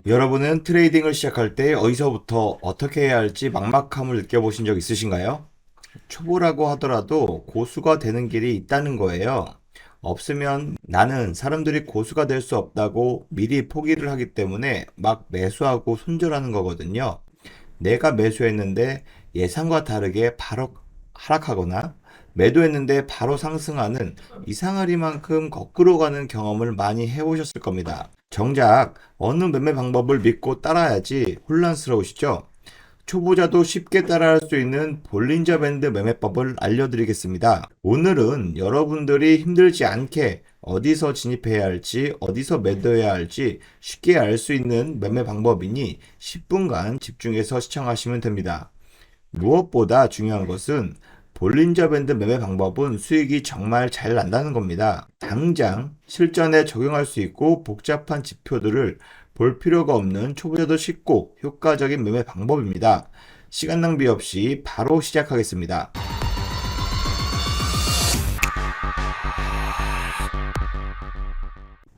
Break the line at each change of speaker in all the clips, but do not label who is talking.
여러분은 트레이딩을 시작할 때 어디서부터 어떻게 해야 할지 막막함을 느껴보신 적 있으신가요? 초보라고 하더라도 고수가 되는 길이 있다는 거예요. 없으면 나는 사람들이 고수가 될 수 없다고 미리 포기를 하기 때문에 막 매수하고 손절하는 거거든요. 내가 매수했는데 예상과 다르게 바로 하락하거나 매도했는데 바로 상승하는 이상하리만큼 거꾸로 가는 경험을 많이 해보셨을 겁니다. 정작 어느 매매 방법을 믿고 따라야지 혼란스러우시죠? 초보자도 쉽게 따라할 수 있는 볼린저 밴드 매매법을 알려드리겠습니다. 오늘은 여러분들이 힘들지 않게 어디서 진입해야 할지, 어디서 매도해야 할지 쉽게 알 수 있는 매매 방법이니 10분간 집중해서 시청하시면 됩니다. 무엇보다 중요한 것은 볼린저 밴드 매매 방법은 수익이 정말 잘 난다는 겁니다. 당장 실전에 적용할 수 있고 복잡한 지표들을 볼 필요가 없는 초보자도 쉽고 효과적인 매매 방법입니다. 시간 낭비 없이 바로 시작하겠습니다.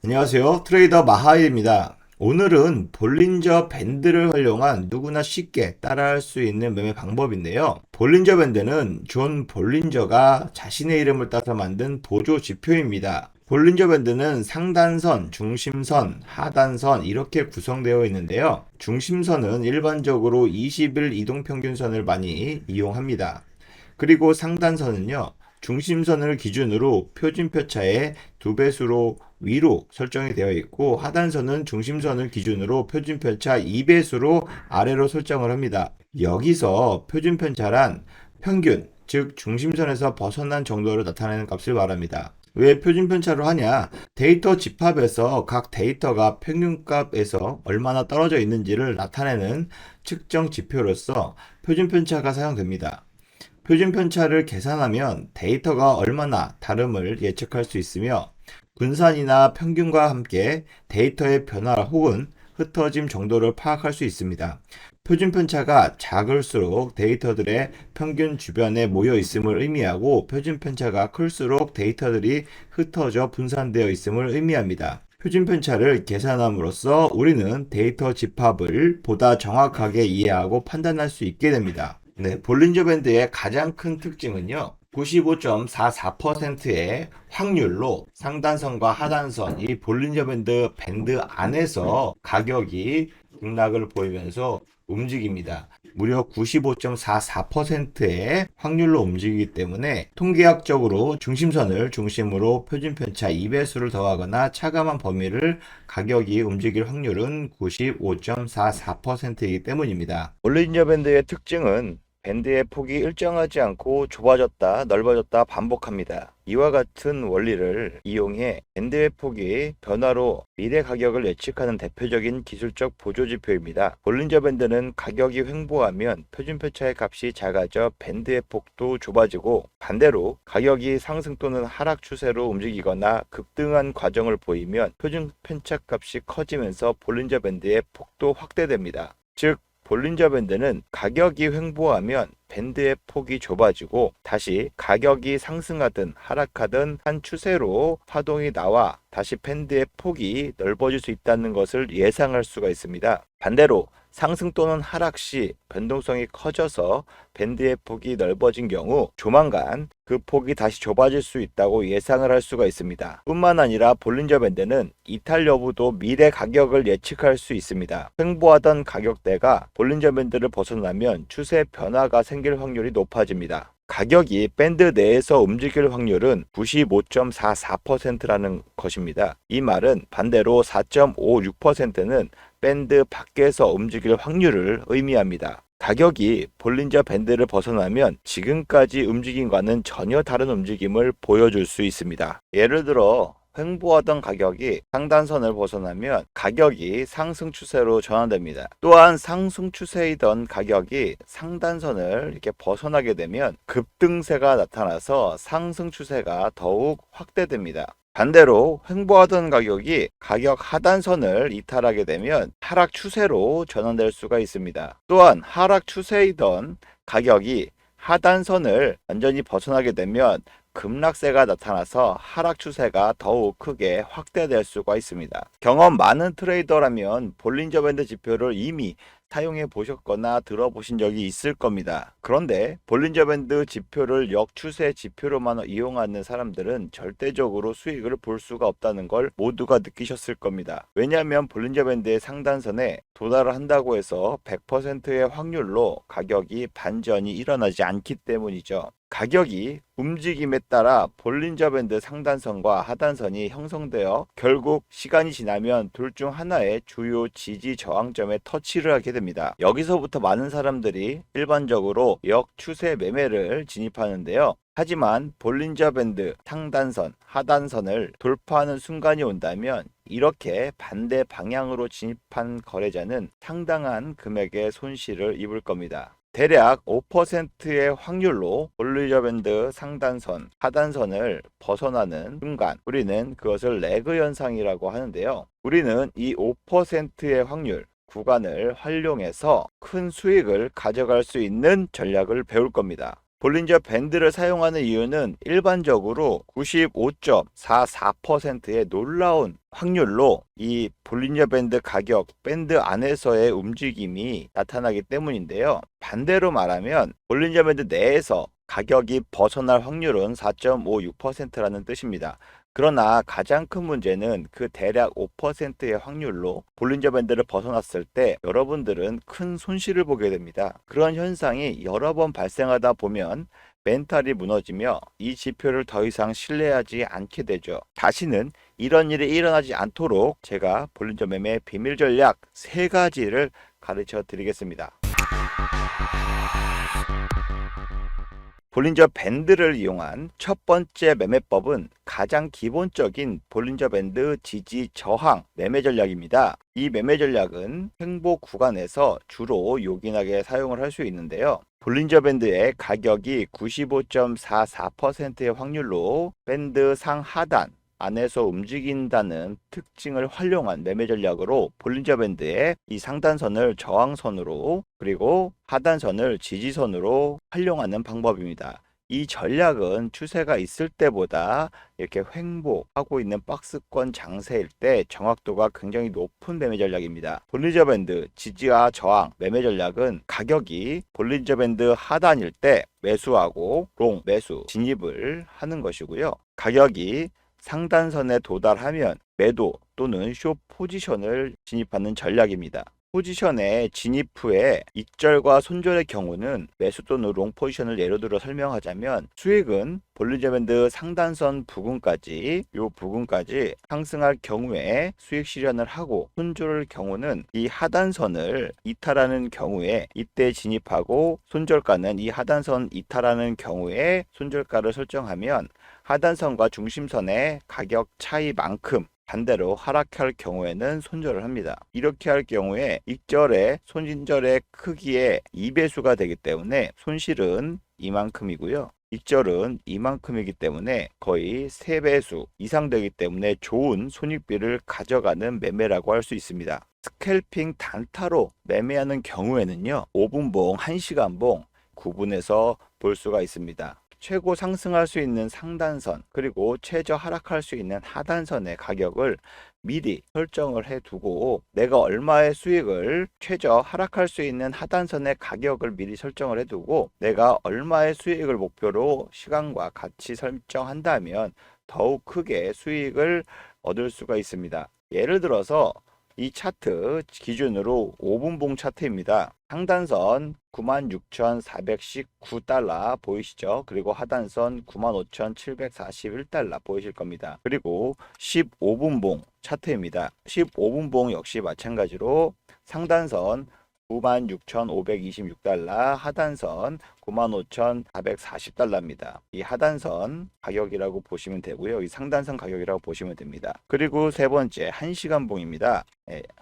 안녕하세요. 트레이더 마하일입니다. 오늘은 볼린저 밴드를 활용한 누구나 쉽게 따라할 수 있는 매매 방법인데요. 볼린저 밴드는 존 볼린저가 자신의 이름을 따서 만든 보조 지표입니다. 볼린저 밴드는 상단선, 중심선, 하단선 이렇게 구성되어 있는데요. 중심선은 일반적으로 20일 이동평균선을 많이 이용합니다. 그리고 상단선은요. 중심선을 기준으로 표준표차의 2배수로 위로 설정이 되어 있고 하단선은 중심선을 기준으로 표준편차 2배수로 아래로 설정을 합니다. 여기서 표준편차란 평균, 즉 중심선에서 벗어난 정도를 나타내는 값을 말합니다. 왜 표준편차로 하냐? 데이터 집합에서 각 데이터가 평균값에서 얼마나 떨어져 있는지를 나타내는 측정 지표로서 표준편차가 사용됩니다. 표준편차를 계산하면 데이터가 얼마나 다름을 예측할 수 있으며 분산이나 평균과 함께 데이터의 변화 혹은 흩어짐 정도를 파악할 수 있습니다. 표준편차가 작을수록 데이터들의 평균 주변에 모여 있음을 의미하고 표준편차가 클수록 데이터들이 흩어져 분산되어 있음을 의미합니다. 표준편차를 계산함으로써 우리는 데이터 집합을 보다 정확하게 이해하고 판단할 수 있게 됩니다. 네, 볼린저 밴드의 가장 큰 특징은요. 95.44%의 확률로 상단선과 하단선, 이 볼린저 밴드 안에서 가격이 등락을 보이면서 움직입니다. 무려 95.44%의 확률로 움직이기 때문에 통계학적으로 중심선을 중심으로 표준편차 2배수를 더하거나 차감한 범위를 가격이 움직일 확률은 95.44%이기 때문입니다. 볼린저 밴드의 특징은 밴드의 폭이 일정하지 않고 좁아졌다 넓어졌다 반복합니다. 이와 같은 원리를 이용해 밴드의 폭이 변화로 미래 가격을 예측하는 대표적인 기술적 보조지표입니다. 볼린저 밴드는 가격이 횡보하면 표준편차의 값이 작아져 밴드의 폭도 좁아지고 반대로 가격이 상승 또는 하락 추세로 움직이거나 급등한 과정을 보이면 표준편차 값이 커지면서 볼린저 밴드의 폭도 확대됩니다. 즉 볼린저 밴드는 가격이 횡보하면 밴드의 폭이 좁아지고 다시 가격이 상승하든 하락하든 한 추세로 파동이 나와 다시 밴드의 폭이 넓어질 수 있다는 것을 예상할 수가 있습니다. 반대로 상승 또는 하락 시 변동성이 커져서 밴드의 폭이 넓어진 경우 조만간 그 폭이 다시 좁아질 수 있다고 예상을 할 수가 있습니다. 뿐만 아니라 볼린저 밴드는 이탈 여부도 미래 가격을 예측할 수 있습니다. 횡보하던 가격대가 볼린저 밴드를 벗어나면 추세 변화가 생길 확률이 높아집니다. 가격이 밴드 내에서 움직일 확률은 95.44%라는 것입니다. 이 말은 반대로 4.56%는 밴드 밖에서 움직일 확률을 의미합니다. 가격이 볼린저 밴드를 벗어나면 지금까지 움직임과는 전혀 다른 움직임을 보여줄 수 있습니다. 예를 들어 횡보하던 가격이 상단선을 벗어나면 가격이 상승 추세로 전환됩니다. 또한 상승 추세이던 가격이 상단선을 이렇게 벗어나게 되면 급등세가 나타나서 상승 추세가 더욱 확대됩니다. 반대로 횡보하던 가격이 가격 하단선을 이탈하게 되면 하락 추세로 전환될 수가 있습니다. 또한 하락 추세이던 가격이 하단선을 완전히 벗어나게 되면 급락세가 나타나서 하락 추세가 더욱 크게 확대될 수가 있습니다. 경험 많은 트레이더라면 볼린저 밴드 지표를 이미 사용해 보셨거나 들어보신 적이 있을 겁니다. 그런데 볼린저 밴드 지표를 역추세 지표로만 이용하는 사람들은 절대적으로 수익을 볼 수가 없다는 걸 모두가 느끼셨을 겁니다. 왜냐하면 볼린저 밴드의 상단선에 도달을 한다고 해서 100%의 확률로 가격이 반전이 일어나지 않기 때문이죠. 가격이 움직임에 따라 볼린저 밴드 상단선과 하단선이 형성되어 결국 시간이 지나면 둘 중 하나의 주요 지지 저항점에 터치를 하게 됩니다. 여기서부터 많은 사람들이 일반적으로 역추세 매매를 진입하는데요. 하지만 볼린저 밴드 상단선, 하단선을 돌파하는 순간이 온다면 이렇게 반대 방향으로 진입한 거래자는 상당한 금액의 손실을 입을 겁니다. 대략 5%의 확률로 볼린저 밴드 상단선, 하단선을 벗어나는 순간 우리는 그것을 레그 현상이라고 하는데요. 우리는 이 5%의 확률 구간을 활용해서 큰 수익을 가져갈 수 있는 전략을 배울 겁니다. 볼린저 밴드를 사용하는 이유는 일반적으로 95.44%의 놀라운 확률로 이 볼린저 밴드 가격, 밴드 안에서의 움직임이 나타나기 때문인데요. 반대로 말하면 볼린저 밴드 내에서 가격이 벗어날 확률은 4.56%라는 뜻입니다. 그러나 가장 큰 문제는 그 대략 5%의 확률로 볼린저 밴드를 벗어났을 때 여러분들은 큰 손실을 보게 됩니다. 그런 현상이 여러 번 발생하다 보면 멘탈이 무너지며 이 지표를 더 이상 신뢰하지 않게 되죠. 다시는 이런 일이 일어나지 않도록 제가 볼린저 매매 비밀 전략 3가지를 가르쳐 드리겠습니다. 볼린저 밴드를 이용한 첫 번째 매매법은 가장 기본적인 볼린저 밴드 지지 저항 매매 전략입니다. 이 매매 전략은 횡보 구간에서 주로 요긴하게 사용을 할 수 있는데요. 볼린저 밴드의 가격이 95.44%의 확률로 밴드 상하단 안에서 움직인다는 특징을 활용한 매매 전략으로 볼린저 밴드의 이 상단선을 저항선으로 그리고 하단선을 지지선으로 활용하는 방법입니다. 이 전략은 추세가 있을 때보다 이렇게 횡보하고 있는 박스권 장세일 때 정확도가 굉장히 높은 매매 전략입니다. 볼린저 밴드 지지와 저항 매매 전략은 가격이 볼린저 밴드 하단일 때 매수하고 롱 매수 진입을 하는 것이고요. 가격이 상단선에 도달하면 매도 또는 숏 포지션을 진입하는 전략입니다. 포지션에 진입 후에 익절과 손절의 경우는 매수 또는 롱 포지션을 예로 들어 설명하자면 수익은 볼린저 밴드 상단선 부근까지 상승할 경우에 수익 실현을 하고 손절의 경우는 이 하단선을 이탈하는 경우에 이때 진입하고 손절가는 이 하단선 이탈하는 경우에 손절가를 설정하면 하단선과 중심선의 가격 차이만큼 반대로 하락할 경우에는 손절을 합니다. 이렇게 할 경우에 익절의 손절의 크기의 2배수가 되기 때문에 손실은 이만큼이고요. 익절은 이만큼이기 때문에 거의 3배수 이상 되기 때문에 좋은 손익비를 가져가는 매매라고 할 수 있습니다. 스캘핑 단타로 매매하는 경우에는요. 5분봉, 1시간봉 구분해서 볼 수가 있습니다. 최고 상승할 수 있는 상단선 그리고 최저 하락할 수 있는 하단선의 가격을 미리 설정을 해두고 내가 얼마의 수익을 최저 하락할 수 있는 하단선의 가격을 미리 설정을 해두고 내가 얼마의 수익을 목표로 시간과 같이 설정한다면 더욱 크게 수익을 얻을 수가 있습니다. 예를 들어서 이 차트 기준으로 5분봉 차트입니다. 상단선 96,419달러 보이시죠? 그리고 하단선 95,741달러 보이실 겁니다. 그리고 15분봉 차트입니다. 15분봉 역시 마찬가지로 상단선 96,526달러, 하단선 95,440달러입니다. 이 하단선 가격이라고 보시면 되고요. 이 상단선 가격이라고 보시면 됩니다. 그리고 세 번째 1시간봉입니다.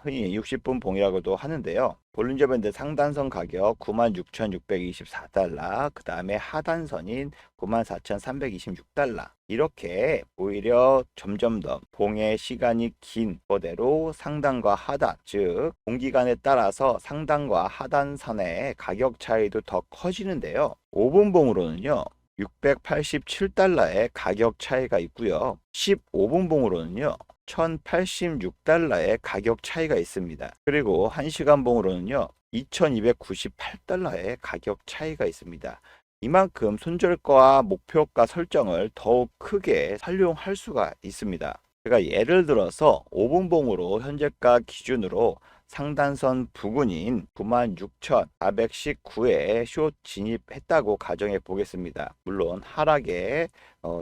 흔히 60분 봉이라고도 하는데요. 볼린저 밴드 상단선 가격 96,624달러, 그 다음에 하단선인 94,326달러. 이렇게 오히려 점점 더 봉의 시간이 긴 거대로 상단과 하단, 즉 봉기간에 따라서 상단과 하단선의 가격 차이도 더 커지는데요. 5분봉으로는요. 687달러의 가격 차이가 있고요. 15분봉으로는요. 1086달러의 가격 차이가 있습니다. 그리고 1시간봉으로는요. 2298달러의 가격 차이가 있습니다. 이만큼 손절가, 목표가 설정을 더욱 크게 활용할 수가 있습니다. 제가 예를 들어서 5분봉으로 현재가 기준으로 상단선 부근인 96,419에 숏 진입했다고 가정해 보겠습니다. 물론 하락에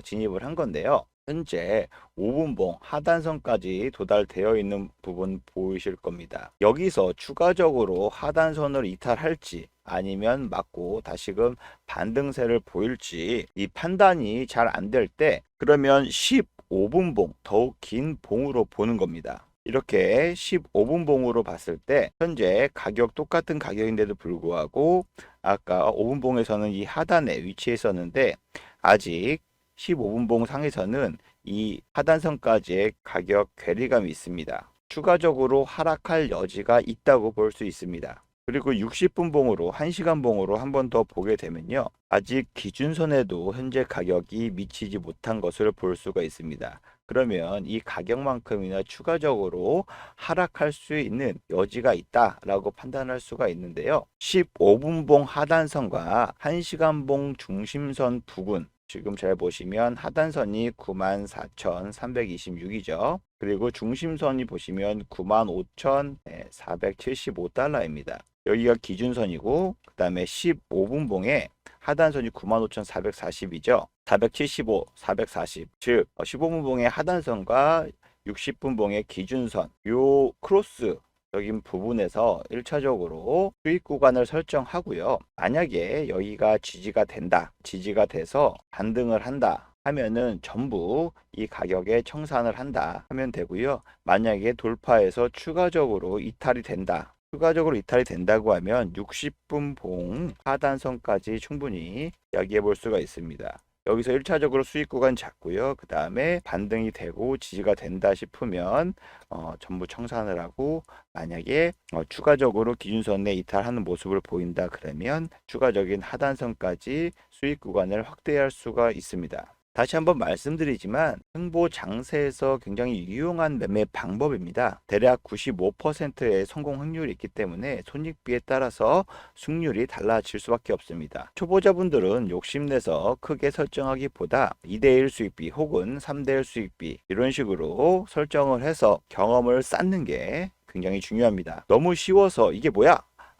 진입을 한 건데요. 현재 5분봉 하단선까지 도달되어 있는 부분 보이실 겁니다. 여기서 추가적으로 하단선을 이탈할지 아니면 맞고 다시금 반등세를 보일지 이 판단이 잘 안 될 때 그러면 15분봉 더욱 긴 봉으로 보는 겁니다. 이렇게 15분봉으로 봤을 때 현재 가격 똑같은 가격인데도 불구하고 아까 5분봉에서는 이 하단에 위치해 있었는데 아직 15분봉 상에서는 이 하단선까지의 가격 괴리감이 있습니다. 추가적으로 하락할 여지가 있다고 볼 수 있습니다. 그리고 60분봉으로 1시간봉으로 한 번 더 보게 되면요. 아직 기준선에도 현재 가격이 미치지 못한 것을 볼 수가 있습니다. 그러면 이 가격만큼이나 추가적으로 하락할 수 있는 여지가 있다라고 판단할 수가 있는데요. 15분봉 하단선과 1시간봉 중심선 부근 지금 잘 보시면 하단선이 94,326이죠. 그리고 중심선이 보시면 95,475달러입니다. 여기가 기준선이고 그 다음에 15분봉에 하단선이 95,440이죠. 475, 440. 즉 15분봉의 하단선과 60분봉의 기준선 요 크로스 적인 부분에서 1차적으로 수익 구간을 설정하고요. 만약에 여기가 지지가 된다. 지지가 돼서 반등을 한다. 하면은 전부 이 가격에 청산을 한다 하면 되고요. 만약에 돌파해서 추가적으로 이탈이 된다. 추가적으로 이탈이 된다고 하면 60분 봉 하단선까지 충분히 이야기해 볼 수가 있습니다. 여기서 1차적으로 수익 구간 잡고요. 그 다음에 반등이 되고 지지가 된다 싶으면 전부 청산을 하고 만약에 추가적으로 기준선에 이탈하는 모습을 보인다 그러면 추가적인 하단선까지 수익 구간을 확대할 수가 있습니다. 다시 한번 말씀드리지만 횡보 장세에서 굉장히 유용한 매매 방법입니다. 대략 95%의 성공 확률이 있기 때문에 손익비에 따라서 승률이 달라질 수밖에 없습니다. 초보자분들은 욕심내서 크게 설정하기보다 2대1 수익비 혹은 3대1 수익비 이런 식으로 설정을 해서 경험을 쌓는 게 굉장히 중요합니다. 너무 쉬워서 이게 뭐야?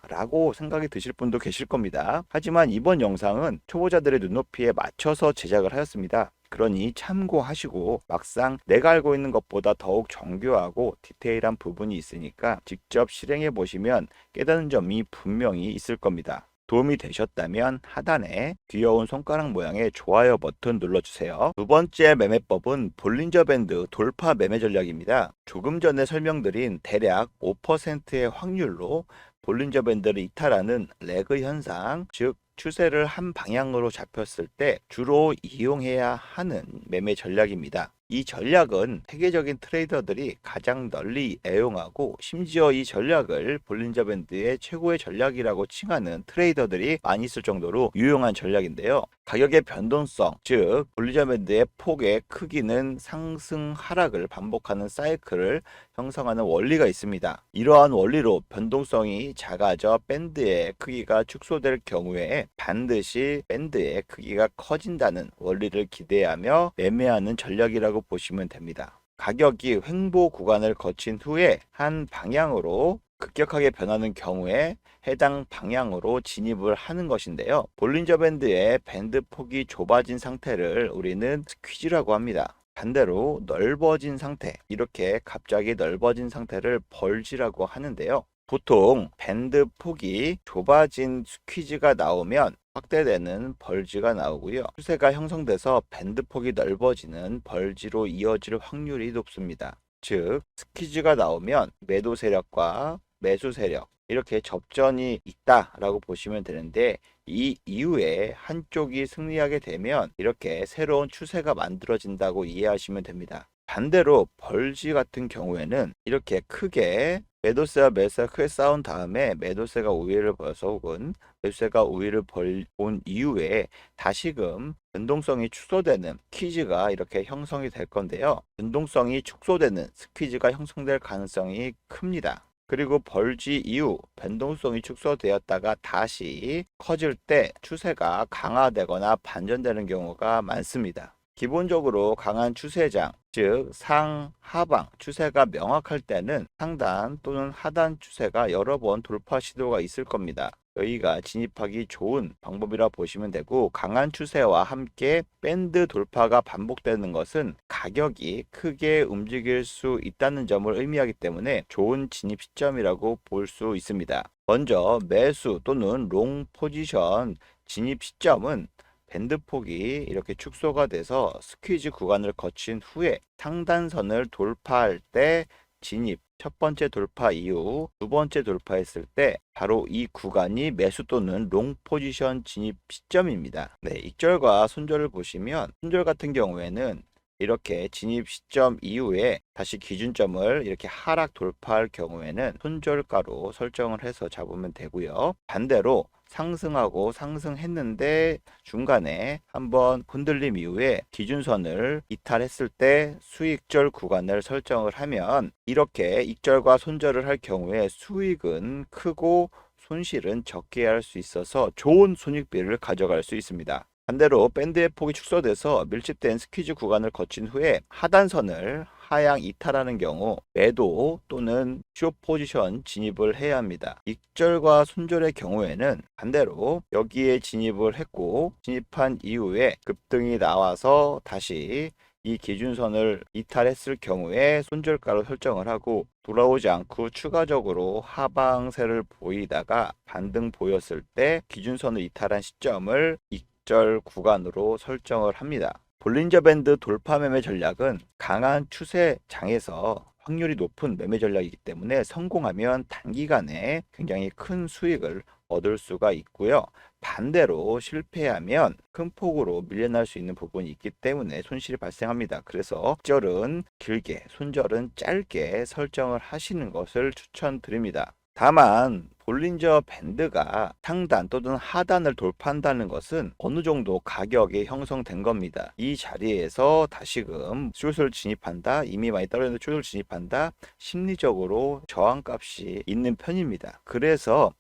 라고 생각이 드실 분도 계실 겁니다. 하지만 이번 영상은 초보자들의 눈높이에 맞춰서 제작을 하였습니다. 그러니 참고하시고 막상 내가 알고 있는 것보다 더욱 정교하고 디테일한 부분이 있으니까 직접 실행해 보시면 깨닫는 점이 분명히 있을 겁니다. 도움이 되셨다면 하단에 귀여운 손가락 모양의 좋아요 버튼 눌러주세요. 두 번째 매매법은 볼린저 밴드 돌파 매매 전략입니다. 조금 전에 설명드린 대략 5%의 확률로 볼린저 밴드를 이탈하는 레그 현상, 즉 추세를 한 방향으로 잡혔을 때 주로 이용해야 하는 매매 전략입니다. 이 전략은 세계적인 트레이더들이 가장 널리 애용하고 심지어 이 전략을 볼린저 밴드의 최고의 전략이라고 칭하는 트레이더들이 많이 있을 정도로 유용한 전략인데요. 가격의 변동성, 즉 볼린저 밴드의 폭의 크기는 상승 하락을 반복하는 사이클을 형성하는 원리가 있습니다. 이러한 원리로 변동성이 작아져 밴드의 크기가 축소될 경우에 반드시 밴드의 크기가 커진다는 원리를 기대하며 매매하는 전략이라고 보시면 됩니다. 가격이 횡보 구간을 거친 후에 한 방향으로 급격하게 변하는 경우에 해당 방향으로 진입을 하는 것인데요. 볼린저 밴드의 밴드 폭이 좁아진 상태를 우리는 스퀴즈라고 합니다. 반대로 넓어진 상태, 이렇게 갑자기 넓어진 상태를 벌지라고 하는데요. 보통 밴드 폭이 좁아진 스퀴즈가 나오면 확대되는 벌지가 나오고요. 추세가 형성돼서 밴드 폭이 넓어지는 벌지로 이어질 확률이 높습니다. 즉 스퀴즈가 나오면 매도 세력과 매수 세력 이렇게 접전이 있다라고 보시면 되는데 이 이후에 한쪽이 승리하게 되면 이렇게 새로운 추세가 만들어진다고 이해하시면 됩니다. 반대로 벌지 같은 경우에는 이렇게 크게 매도세와 매수세가 크게 싸운 다음에 매도세가 우위를 보여서 혹은 매수세가 우위를 본 이후에 다시금 변동성이 축소되는 스퀴즈가 이렇게 형성이 될 건데요. 변동성이 축소되는 스퀴즈가 형성될 가능성이 큽니다. 그리고 벌지 이후 변동성이 축소되었다가 다시 커질 때 추세가 강화되거나 반전되는 경우가 많습니다. 기본적으로 강한 추세장, 즉 상하방 추세가 명확할 때는 상단 또는 하단 추세가 여러 번 돌파 시도가 있을 겁니다. 여기가 진입하기 좋은 방법이라 보시면 되고, 강한 추세와 함께 밴드 돌파가 반복되는 것은 가격이 크게 움직일 수 있다는 점을 의미하기 때문에 좋은 진입 시점이라고 볼 수 있습니다. 먼저 매수 또는 롱 포지션 진입 시점은 밴드폭이 이렇게 축소가 돼서 스퀴즈 구간을 거친 후에 상단선을 돌파할 때 진입, 첫 번째 돌파 이후 두 번째 돌파했을 때 바로 이 구간이 매수 또는 롱 포지션 진입 시점입니다. 네, 익절과 손절을 보시면 손절 같은 경우에는 이렇게 진입 시점 이후에 다시 기준점을 이렇게 하락 돌파할 경우에는 손절가로 설정을 해서 잡으면 되고요. 반대로 상승하고 상승했는데 중간에 한번 흔들림 이후에 기준선을 이탈했을 때 수익절 구간을 설정을 하면 이렇게 익절과 손절을 할 경우에 수익은 크고 손실은 적게 할 수 있어서 좋은 손익비를 가져갈 수 있습니다. 반대로 밴드의 폭이 축소돼서 밀집된 스퀴즈 구간을 거친 후에 하단선을 하향 이탈하는 경우 매도 또는 숏 포지션 진입을 해야 합니다. 익절과 손절의 경우에는 반대로 여기에 진입을 했고 진입한 이후에 급등이 나와서 다시 이 기준선을 이탈했을 경우에 손절가로 설정을 하고 돌아오지 않고 추가적으로 하방세를 보이다가 반등 보였을 때 기준선을 이탈한 시점을 익절 구간으로 설정을 합니다. 볼린저 밴드 돌파 매매 전략은 강한 추세장에서 확률이 높은 매매 전략이기 때문에 성공하면 단기간에 굉장히 큰 수익을 얻을 수가 있고요. 반대로 실패하면 큰 폭으로 밀려날 수 있는 부분이 있기 때문에 손실이 발생합니다. 그래서 익절은 길게, 손절은 짧게 설정을 하시는 것을 추천드립니다. 다만 볼린저 밴드가 상단 또는 하단을 돌파한다는 것은 어느 정도 가격이 형성된 겁니다. 이 자리에서 다시금 숏을 진입한다, 이미 많이 떨어졌는데 숏을 진입한다, 심리적으로 저항값이 있는 편입니다. 그래서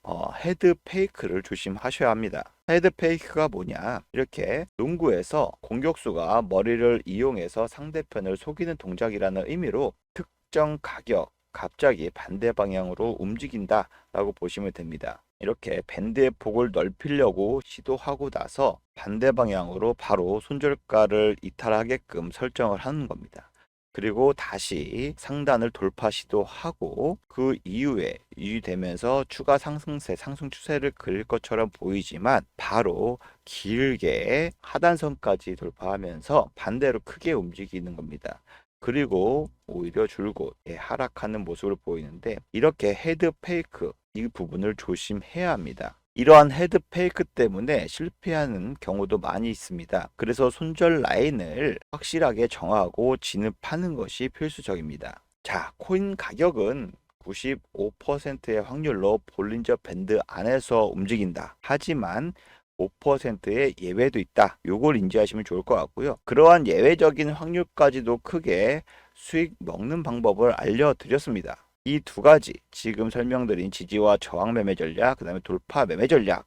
헤드 페이크를 조심하셔야 합니다. 헤드 페이크가 뭐냐, 이렇게 농구에서 공격수가 머리를 이용해서 상대편을 속이는 동작이라는 의미로 특정 가격 갑자기 반대 방향으로 움직인다 라고 보시면 됩니다. 이렇게 밴드의 폭을 넓히려고 시도하고 나서 반대 방향으로 바로 손절가를 이탈하게끔 설정을 하는 겁니다. 그리고 다시 상단을 돌파 시도하고 그 이후에 유지되면서 추가 상승세, 상승 추세를 그릴 것처럼 보이지만 바로 길게 하단선까지 돌파하면서 반대로 크게 움직이는 겁니다. 그리고 오히려 줄곧 하락하는 모습을 보이는데, 이렇게 헤드 페이크 이 부분을 조심해야 합니다. 이러한 헤드 페이크 때문에 실패하는 경우도 많이 있습니다. 그래서 손절 라인을 확실하게 정하고 진입하는 것이 필수적입니다. 자, 코인 가격은 95%의 확률로 볼린저 밴드 안에서 움직인다. 하지만 5%의 예외도 있다. 요걸 인지하시면 좋을 것 같고요. 그러한 예외적인 확률까지도 크게 수익 먹는 방법을 알려드렸습니다. 이 두 가지 지금 설명드린 지지와 저항 매매 전략, 그 다음에 돌파 매매 전략,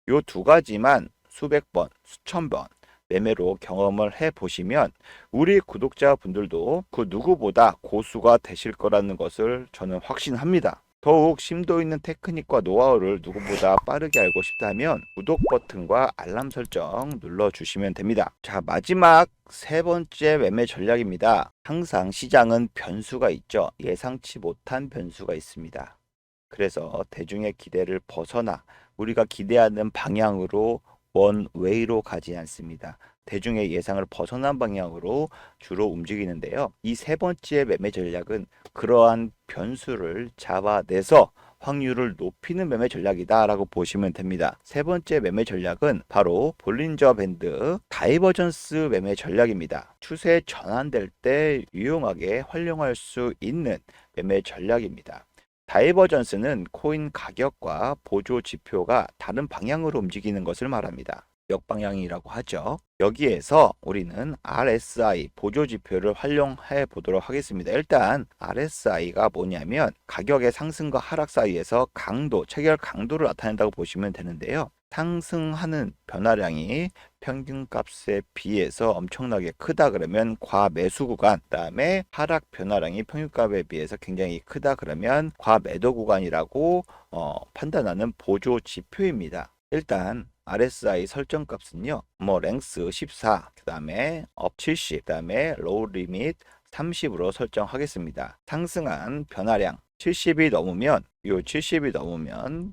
요 두 가지만 수백 번, 수천 번 매매로 경험을 해보시면 우리 구독자분들도 그 누구보다 고수가 되실 거라는 것을 저는 확신합니다. 더욱 심도 있는 테크닉과 노하우를 누구보다 빠르게 알고 싶다면 구독 버튼과 알람 설정 눌러주시면 됩니다. 자, 마지막 세 번째 매매 전략입니다. 항상 시장은 변수가 있죠. 예상치 못한 변수가 있습니다. 그래서 대중의 기대를 벗어나 우리가 기대하는 방향으로 원웨이로 가지 않습니다. 대중의 예상을 벗어난 방향으로 주로 움직이는데요. 이 세 번째 매매 전략은 그러한 변수를 잡아내서 확률을 높이는 매매 전략이다 라고 보시면 됩니다. 세 번째 매매 전략은 바로 볼린저 밴드 다이버전스 매매 전략입니다. 추세 전환될 때 유용하게 활용할 수 있는 매매 전략입니다. 다이버전스는 코인 가격과 보조 지표가 다른 방향으로 움직이는 것을 말합니다. 역방향이라고 하죠. 여기에서 우리는 RSI 보조 지표를 활용해 보도록 하겠습니다. 일단 RSI가 뭐냐면 가격의 상승과 하락 사이에서 강도, 체결 강도를 나타낸다고 보시면 되는데요. 상승하는 변화량이 평균값에 비해서 엄청나게 크다 그러면 과매수 구간, 그다음에 하락 변화량이 평균값에 비해서 굉장히 크다 그러면 과매도 구간이라고 판단하는 보조 지표입니다. 일단 RSI 설정 값은요, 랭스 14, 그 다음에 업 70, 그 다음에 로우 리밋 30으로 설정하겠습니다. 상승한 변화량 70이 넘으면, 요 70이 넘으면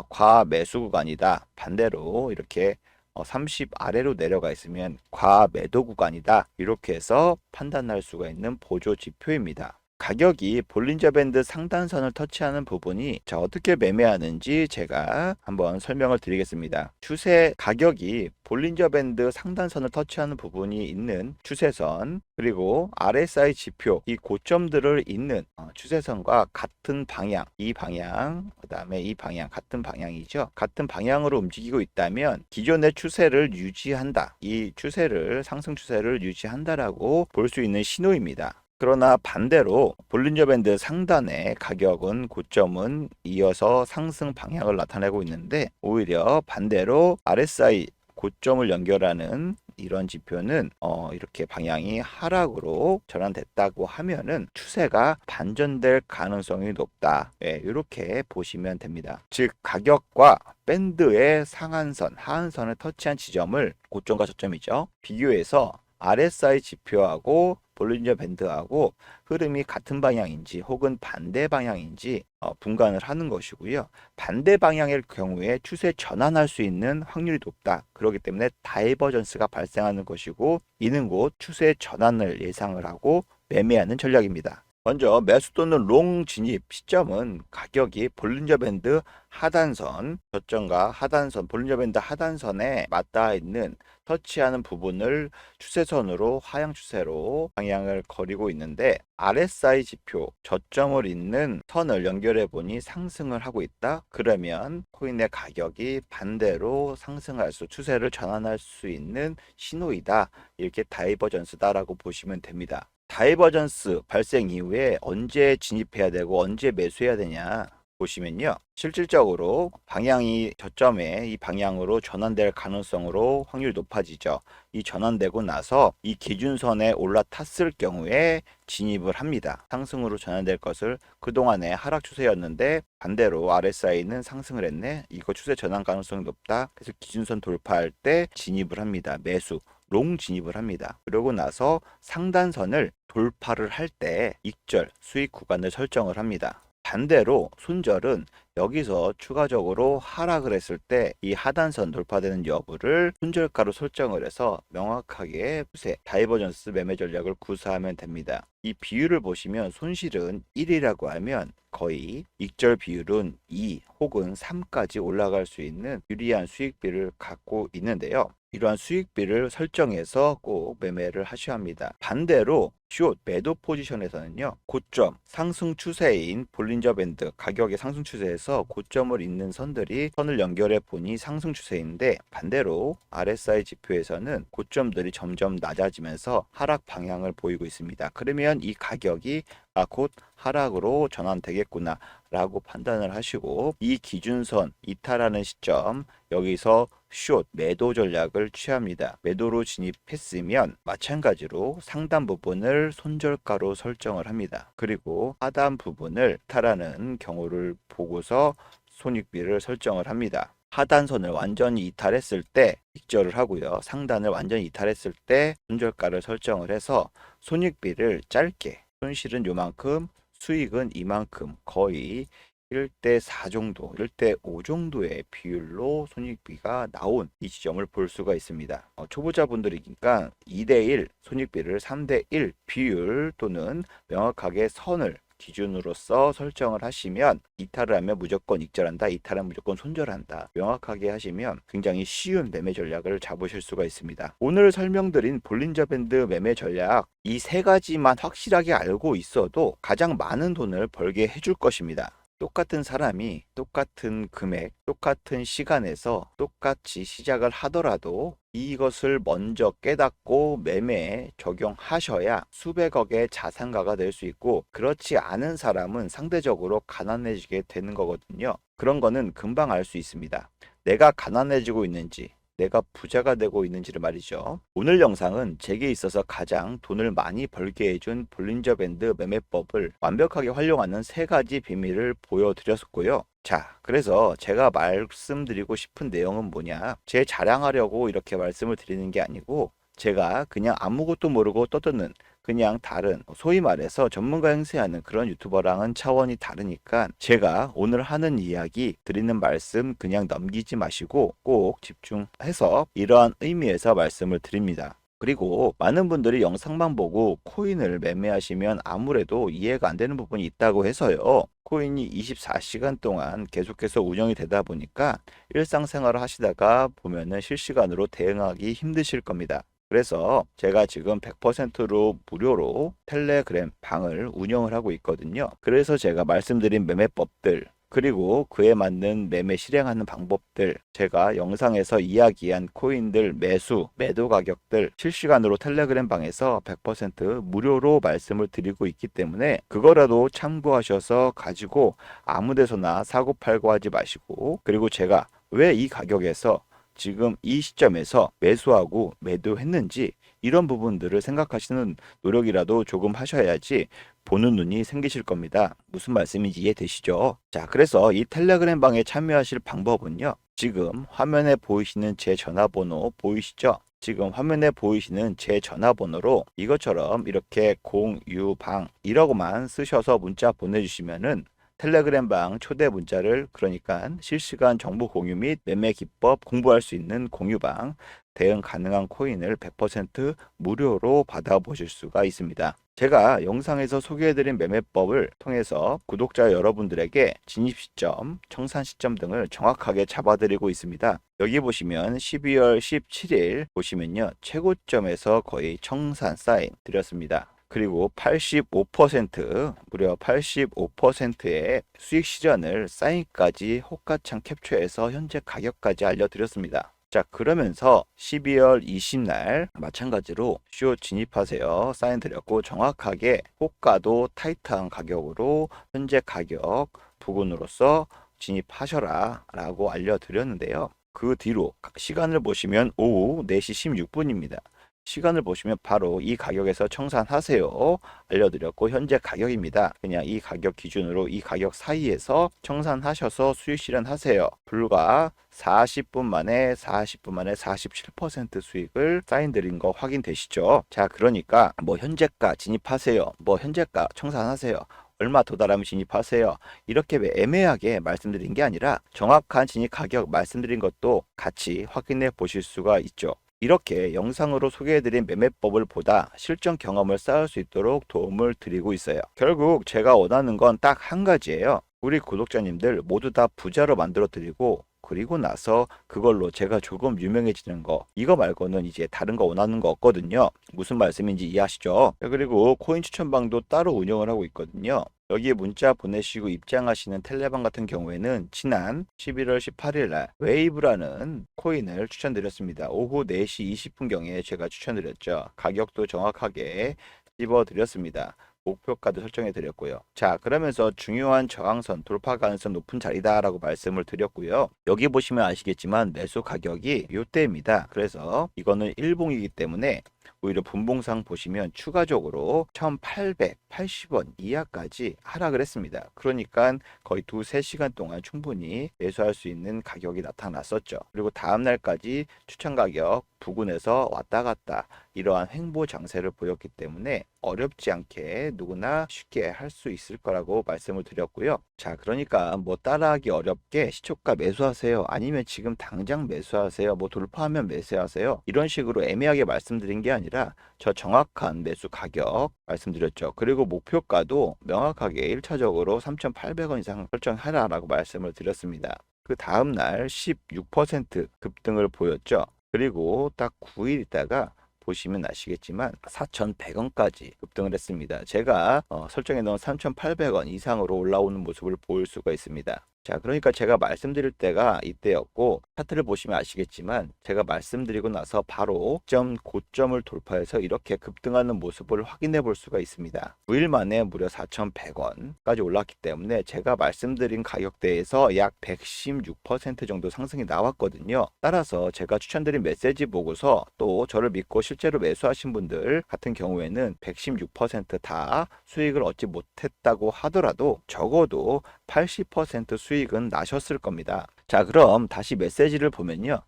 과매수 구간이다. 반대로 이렇게 30 아래로 내려가 있으면 과매도 구간이다. 이렇게 해서 판단할 수가 있는 보조 지표입니다. 가격이 볼린저 밴드 상단선을 터치하는 부분이 어떻게 매매하는지 제가 한번 설명을 드리겠습니다. 추세 가격이 볼린저 밴드 상단선을 터치하는 부분이 있는 추세선, 그리고 RSI 지표 이 고점들을 잇는 추세선과 같은 방향, 이 방향, 그 다음에 이 방향, 같은 방향이죠. 같은 방향으로 움직이고 있다면 기존의 추세를 유지한다. 이 추세를, 상승 추세를 유지한다라고 볼 수 있는 신호입니다. 그러나 반대로 볼린저 밴드 상단의 가격은 고점은 이어서 상승 방향을 나타내고 있는데, 오히려 반대로 RSI 고점을 연결하는 이런 지표는 이렇게 방향이 하락으로 전환됐다고 하면은 추세가 반전될 가능성이 높다. 이렇게 보시면 됩니다. 즉 가격과 밴드의 상한선, 하한선을 터치한 지점을, 고점과 저점이죠, 비교해서 RSI 지표하고 볼린저 밴드하고 흐름이 같은 방향인지 혹은 반대 방향인지 분간을 하는 것이고요. 반대 방향일 경우에 추세 전환할 수 있는 확률이 높다. 그렇기 때문에 다이버전스가 발생하는 것이고, 이는 곧 추세 전환을 예상을 하고 매매하는 전략입니다. 먼저 매수 또는 롱 진입 시점은 가격이 볼린저 밴드 하단선, 저점과 하단선, 볼린저 밴드 하단선에 맞닿아 있는 터치하는 부분을 추세선으로 하향 추세로 방향을 거리고 있는데, RSI 지표 저점을 잇는 선을 연결해 보니 상승을 하고 있다. 그러면 코인의 가격이 반대로 상승할 수, 추세를 전환할 수 있는 신호이다. 이렇게 다이버전스다라고 보시면 됩니다. 다이버전스 발생 이후에 언제 진입해야 되고 언제 매수해야 되냐 보시면요, 실질적으로 방향이 저점에 이 방향으로 전환될 가능성으로 확률이 높아지죠. 이 전환되고 나서 이 기준선에 올라탔을 경우에 진입을 합니다. 상승으로 전환될 것을, 그동안의 하락 추세였는데 반대로 RSI는 상승을 했네, 이거 추세 전환 가능성이 높다. 그래서 기준선 돌파할 때 진입을 합니다. 매수, 롱 진입을 합니다. 그러고 나서 상단선을 돌파를 할 때 익절 수익 구간을 설정을 합니다. 반대로 손절은 여기서 추가적으로 하락을 했을 때 이 하단선 돌파되는 여부를 손절가로 설정을 해서 명확하게 추세, 다이버전스 매매 전략을 구사하면 됩니다. 이 비율을 보시면 손실은 1이라고 하면 거의 익절 비율은 2 혹은 3까지 올라갈 수 있는 유리한 수익비를 갖고 있는데요. 이러한 수익비를 설정해서 꼭 매매를 하셔야 합니다. 반대로 숏 매도 포지션에서는요, 고점 상승 추세인 볼린저 밴드 가격의 상승 추세에서 고점을 잇는 선들이 선을 연결해 보니 상승 추세인데, 반대로 RSI 지표에서는 고점들이 점점 낮아지면서 하락 방향을 보이고 있습니다. 그러면 이 가격이 곧 하락으로 전환되겠구나 라고 판단을 하시고, 이 기준선 이탈하는 시점, 여기서 숏 매도 전략을 취합니다. 매도로 진입했으면 마찬가지로 상단 부분을 손절가로 설정을 합니다. 그리고 하단 부분을 이탈하는 경우를 보고서 손익비를 설정을 합니다. 하단선을 완전히 이탈했을 때 익절을 하고요, 상단을 완전히 이탈했을 때 손절가를 설정을 해서 손익비를 짧게, 손실은 요만큼, 수익은 이만큼, 거의 1대 4 정도, 1대 5 정도의 비율로 손익비가 나온 이 지점을 볼 수가 있습니다. 초보자분들이니까 2대 1 손익비를 3대 1 비율 또는 명확하게 선을 기준으로서 설정을 하시면, 이탈을 하면 무조건 익절한다, 이탈하면 무조건 손절한다, 명확하게 하시면 굉장히 쉬운 매매 전략을 잡으실 수가 있습니다. 오늘 설명드린 볼린저 밴드 매매 전략, 이 세 가지만 확실하게 알고 있어도 가장 많은 돈을 벌게 해줄 것입니다. 똑같은 사람이 똑같은 금액, 똑같은 시간에서 똑같이 시작을 하더라도 이것을 먼저 깨닫고 매매에 적용하셔야 수백억의 자산가가 될 수 있고, 그렇지 않은 사람은 상대적으로 가난해지게 되는 거거든요. 그런 거는 금방 알 수 있습니다. 내가 가난해지고 있는지, 내가 부자가 되고 있는지를 말이죠. 오늘 영상은 제게 있어서 가장 돈을 많이 벌게 해준 볼린저 밴드 매매법을 완벽하게 활용하는 세 가지 비밀을 보여드렸고요. 자, 그래서 제가 말씀드리고 싶은 내용은 뭐냐? 제 자랑하려고 이렇게 말씀을 드리는 게 아니고, 제가 그냥 아무것도 모르고 떠드는, 그냥 다른, 소위 말해서 전문가 행세하는 그런 유튜버랑은 차원이 다르니까 제가 오늘 하는 이야기, 드리는 말씀 그냥 넘기지 마시고 꼭 집중해서 이러한 의미에서 말씀을 드립니다. 그리고 많은 분들이 영상만 보고 코인을 매매하시면 아무래도 이해가 안 되는 부분이 있다고 해서요. 코인이 24시간 동안 계속해서 운영이 되다 보니까 일상생활을 하시다가 보면은 실시간으로 대응하기 힘드실 겁니다. 그래서 제가 지금 100%로 무료로 텔레그램 방을 운영을 하고 있거든요. 그래서 제가 말씀드린 매매법들, 그리고 그에 맞는 매매 실행하는 방법들, 제가 영상에서 이야기한 코인들 매수, 매도 가격들 실시간으로 텔레그램 방에서 100% 무료로 말씀을 드리고 있기 때문에 그거라도 참고하셔서 가지고 아무 데서나 사고팔고 하지 마시고, 그리고 제가 왜 이 가격에서 지금 이 시점에서 매수하고 매도했는지 이런 부분들을 생각하시는 노력이라도 조금 하셔야지 보는 눈이 생기실 겁니다. 무슨 말씀인지 이해되시죠? 자, 그래서 이 텔레그램 방에 참여하실 방법은요. 지금 화면에 보이시는 제 전화번호 보이시죠? 지금 화면에 보이시는 제 전화번호로 이것처럼 이렇게 공유방이라고만 쓰셔서 문자 보내주시면은 텔레그램 방 초대 문자를, 그러니까 실시간 정보 공유 및 매매 기법 공부할 수 있는 공유방, 대응 가능한 코인을 100% 무료로 받아보실 수가 있습니다. 제가 영상에서 소개해드린 매매법을 통해서 구독자 여러분들에게 진입 시점, 청산 시점 등을 정확하게 잡아드리고 있습니다. 여기 보시면 12월 17일 보시면요. 최고점에서 거의 청산 사인 드렸습니다. 그리고 85%, 무려 85%의 수익 실현을 사인까지 호가창 캡처해서 현재 가격까지 알려드렸습니다. 자, 그러면서 12월 20날 마찬가지로 쇼 진입하세요 사인 드렸고, 정확하게 호가도 타이트한 가격으로 현재 가격 부근으로서 진입하셔라 라고 알려드렸는데요. 그 뒤로 시간을 보시면 오후 4시 16분입니다. 시간을 보시면 바로 이 가격에서 청산하세요 알려드렸고, 현재 가격입니다. 그냥 이 가격 기준으로 이 가격 사이에서 청산하셔서 수익 실현하세요. 불과 40분 만에 47% 수익을 사인 드린 거 확인되시죠? 자, 그러니까 뭐 현재가 진입하세요, 뭐 현재가 청산하세요, 얼마 도달하면 진입하세요, 이렇게 애매하게 말씀드린 게 아니라 정확한 진입 가격 말씀드린 것도 같이 확인해 보실 수가 있죠. 이렇게 영상으로 소개해드린 매매법을 보다 실전 경험을 쌓을 수 있도록 도움을 드리고 있어요. 결국 제가 원하는 건 딱 한 가지예요. 우리 구독자님들 모두 다 부자로 만들어 드리고, 그리고 나서 그걸로 제가 조금 유명해지는 거, 이거 말고는 이제 다른 거 원하는 거 없거든요. 무슨 말씀인지 이해하시죠? 그리고 코인 추천방도 따로 운영을 하고 있거든요. 여기에 문자 보내시고 입장하시는 텔레방 같은 경우에는 지난 11월 18일 날 웨이브라는 코인을 추천드렸습니다. 오후 4시 20분경에 제가 추천드렸죠. 가격도 정확하게 집어드렸습니다. 목표가도 설정해 드렸고요. 자, 그러면서 중요한 저항선 돌파 가능성 높은 자리다 라고 말씀을 드렸고요. 여기 보시면 아시겠지만 매수 가격이 요때입니다. 그래서 이거는 일봉이기 때문에 오히려 분봉상 보시면 추가적으로 1880원 이하까지 하락을 했습니다. 그러니까 거의 2-3시간 동안 충분히 매수할 수 있는 가격이 나타났었죠. 그리고 다음 날까지 추천 가격 부근에서 왔다 갔다 이러한 횡보 장세를 보였기 때문에 어렵지 않게 누구나 쉽게 할 수 있을 거라고 말씀을 드렸고요. 자, 그러니까 뭐 따라하기 어렵게 시초가 매수하세요, 아니면 지금 당장 매수하세요, 뭐 돌파하면 매수하세요, 이런 식으로 애매하게 말씀드린 게 아니라 저 정확한 매수 가격 말씀드렸죠. 그리고 목표가도 명확하게 1차적으로 3,800원 이상 설정하라라고 말씀을 드렸습니다. 그 다음날 16% 급등을 보였죠. 그리고 딱 9일 있다가 보시면 아시겠지만 4,100원까지 급등을 했습니다. 제가 설정해 놓은 3,800원 이상으로 올라오는 모습을 볼 수가 있습니다. 자, 그러니까 제가 말씀드릴 때가 이때였고, 차트를 보시면 아시겠지만 제가 말씀드리고 나서 바로 고점을 돌파해서 이렇게 급등하는 모습을 확인해 볼 수가 있습니다. 9일 만에 무려 4,100원까지 올랐기 때문에 제가 말씀드린 가격대에서 약 116% 정도 상승이 나왔거든요. 따라서 제가 추천드린 메시지 보고서 또 저를 믿고 실제로 매수하신 분들 같은 경우에는 116%다 수익을 얻지 못했다고 하더라도 적어도 80% 수익은 나셨을 겁니다. 자, 그럼 다시 메시지를 보면요.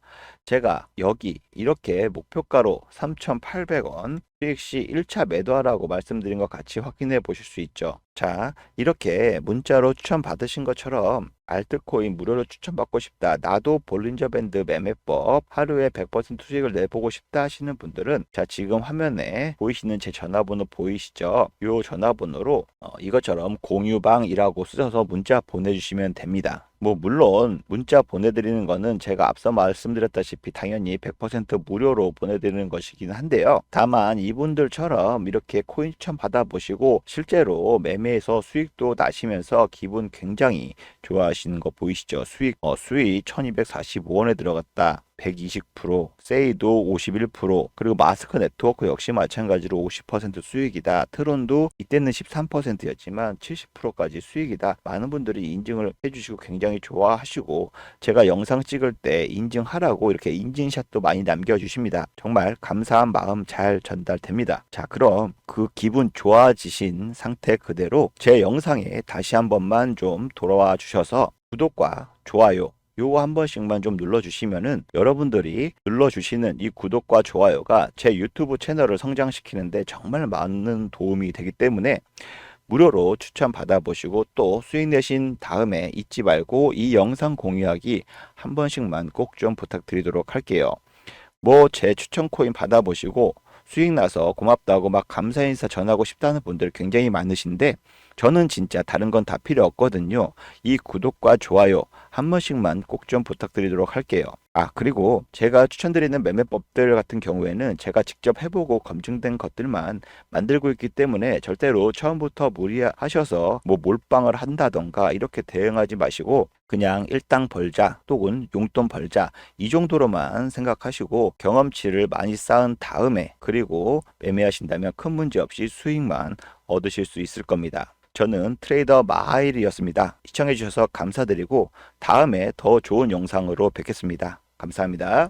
제가 여기 이렇게 목표가로 3,800원 수익 시 1차 매도하라고 말씀드린 것 같이 확인해 보실 수 있죠. 자, 이렇게 문자로 추천 받으신 것처럼 알트코인 무료로 추천받고 싶다. 나도 볼린저 밴드 매매법 하루에 100% 수익을 내보고 싶다 하시는 분들은 자, 지금 화면에 보이시는 제 전화번호 보이시죠? 이 전화번호로 이것처럼 공유방이라고 쓰셔서 문자 보내주시면 됩니다. 물론 문자 보내드리는 거는 제가 앞서 말씀드렸다시피 당연히 100% 무료로 보내드리는 것이긴 한데요. 다만 이분들처럼 이렇게 코인 추천 받아보시고 실제로 매매에서 수익도 나시면서 기분 굉장히 좋아하시는 거 보이시죠? 수익 1245원에 들어갔다. 120%, 세이도 51%, 그리고 마스크 네트워크 역시 마찬가지로 50% 수익이다. 트론도 이때는 13%였지만 70%까지 수익이다. 많은 분들이 인증을 해주시고 굉장히 좋아하시고 제가 영상 찍을 때 인증하라고 이렇게 인증샷도 많이 남겨주십니다. 정말 감사한 마음 잘 전달됩니다. 자, 그럼 그 기분 좋아지신 상태 그대로 제 영상에 다시 한 번만 좀 돌아와 주셔서 구독과 좋아요 요거 한 번씩만 좀 눌러주시면은 여러분들이 눌러주시는 이 구독과 좋아요가 제 유튜브 채널을 성장시키는데 정말 많은 도움이 되기 때문에 무료로 추천 받아보시고 또 수익 내신 다음에 잊지 말고 이 영상 공유하기 한 번씩만 꼭 좀 부탁드리도록 할게요. 제 추천 코인 받아보시고 수익 나서 고맙다고 막 감사 인사 전하고 싶다는 분들 굉장히 많으신데 저는 진짜 다른 건 다 필요 없거든요. 이 구독과 좋아요 한 번씩만 꼭 좀 부탁드리도록 할게요. 그리고 제가 추천드리는 매매법들 같은 경우에는 제가 직접 해보고 검증된 것들만 만들고 있기 때문에 절대로 처음부터 무리하셔서 몰빵을 한다던가 이렇게 대응하지 마시고 그냥 일당 벌자 또는 용돈 벌자 이 정도로만 생각하시고 경험치를 많이 쌓은 다음에 그리고 매매하신다면 큰 문제 없이 수익만 얻으실 수 있을 겁니다. 저는 트레이더 마하일이었습니다. 시청해주셔서 감사드리고 다음에 더 좋은 영상으로 뵙겠습니다. 감사합니다.